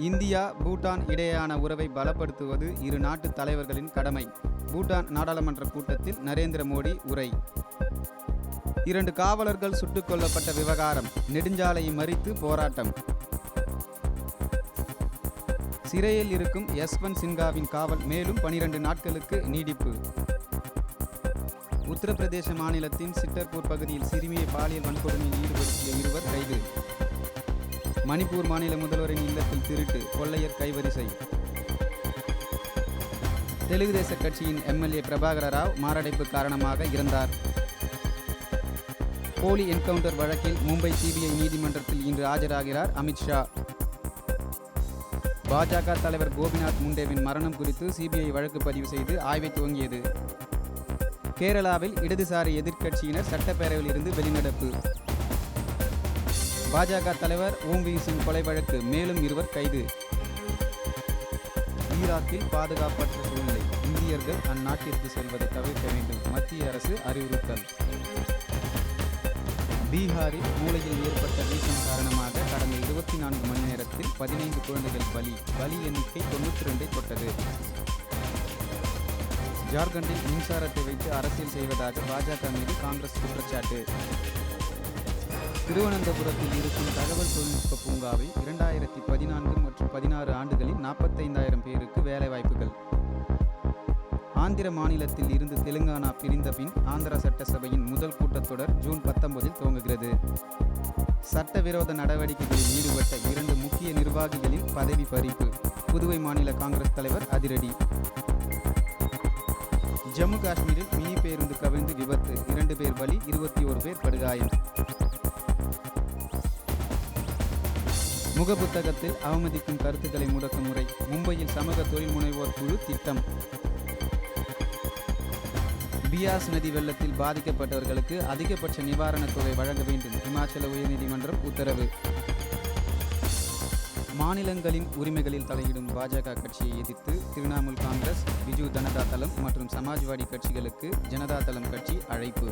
India Bhutan இடையேயான உறவை பலப்படுத்துவது இரு நாட்டு தலைவர்களின் கடமை. பூட்டான் நாடாளுமன்ற கூட்டத்தில் நரேந்திர மோடி உரை. 2 காவலர்கள் சுட்டுக் கொல்லப்பட்ட விவகாரம், நெடுஞ்சாலையை மறித்து போராட்டம். சிறையில் இருக்கும் யஸ்வந்த் சின்ஹாவின் காவல் மேலும் 12 நாட்களுக்கு நீடிப்பு. உத்தரப்பிரதேச மாநிலத்தின் சிட்டர்பூர் பகுதியில் சிறுமியை பாலியல் வன்கொடுமையில் ஈடுபடுத்திய 2 கைது. மணிப்பூர் மாநில முதல்வரின் இல்லத்தில் திருட்டு, கொள்ளையர் கைவரிசை. தெலுங்கு தேச கட்சியின் எம்எல்ஏ பிரபாகர ராவ் மாரடைப்பு காரணமாக இறந்தார். போலி என்கவுண்டர் வழக்கில் மும்பை சிபிஐ நீதிமன்றத்தில் இன்று ஆஜராகிறார் அமித்ஷா. பாஜக தலைவர் கோபிநாத் முண்டேவின் மரணம் குறித்து சிபிஐ வழக்கு பதிவு செய்து ஆய்வை துவங்கியது. கேரளாவில் இடதுசாரி எதிர்க்கட்சியினர் சட்டப்பேரவையில் இருந்து வெளிநடப்பு. பாஜக தலைவர் ஓம்வீர் சிங் கொலை வழக்கு, மேலும் 2 கைது. ஈராக்கில் பாதுகாப்பற்ற சூழ்நிலை, இந்தியர்கள் அந்நாட்டிற்கு செல்வதை தவிர்க்க வேண்டும், மத்திய அரசு அறிவுறுத்தல். பீகாரில் மூளையில் ஏற்பட்ட வீக்கம் காரணமாக கடந்த 24 மணி நேரத்தில் 15 குழந்தைகள் பலி எண்ணிக்கை 92 தொட்டது. ஜார்க்கண்டில் மின்சாரத்தை வைத்து அரசியல் செய்வதாக பாஜக மீது காங்கிரஸ் குற்றச்சாட்டு. திருவனந்தபுரத்தில் இருக்கும் தகவல் தொழில்நுட்ப பூங்காவில் 2014 மற்றும் 16 ஆண்டுகளில் 45,000 பேருக்கு வேலைவாய்ப்புகள். ஆந்திர மாநிலத்தில் இருந்து தெலுங்கானா பிரிந்த பின் ஆந்திரா சட்டசபையின் முதல் கூட்டத்தொடர் ஜூன் 19 துவங்குகிறது. சட்டவிரோத நடவடிக்கைகளில் ஈடுபட்ட 2 முக்கிய நிர்வாகிகளின் பதவி பறிப்பு. புதுவை மாநில காங்கிரஸ் தலைவர் அதிரடி. ஜம்மு காஷ்மீரில் மினி பேருந்து கவிழ்ந்து விபத்து, 2 பேர் பலி, 21 பேர் படுகாயம். முகப்புத்தகத்தில் அவமதிக்கும் கருத்துக்களை முடக்கும் முறை, மும்பையில் சமூக தொழில் முனைவோர் குழு திட்டம். பியாஸ் நதி வெள்ளத்தில் பாதிக்கப்பட்டவர்களுக்கு அதிகபட்ச நிவாரணத் தொகை வழங்க வேண்டும், இமாச்சல உயர்நீதிமன்றம் உத்தரவு. மாநிலங்களின் உரிமைகளில் தலையிடும் பாஜக கட்சியை எதிர்த்து திரிணாமுல் காங்கிரஸ், பிஜு ஜனதா தளம் மற்றும் சமாஜ்வாடி கட்சிகளுக்கு ஜனதா தளம் கட்சி அழைப்பு.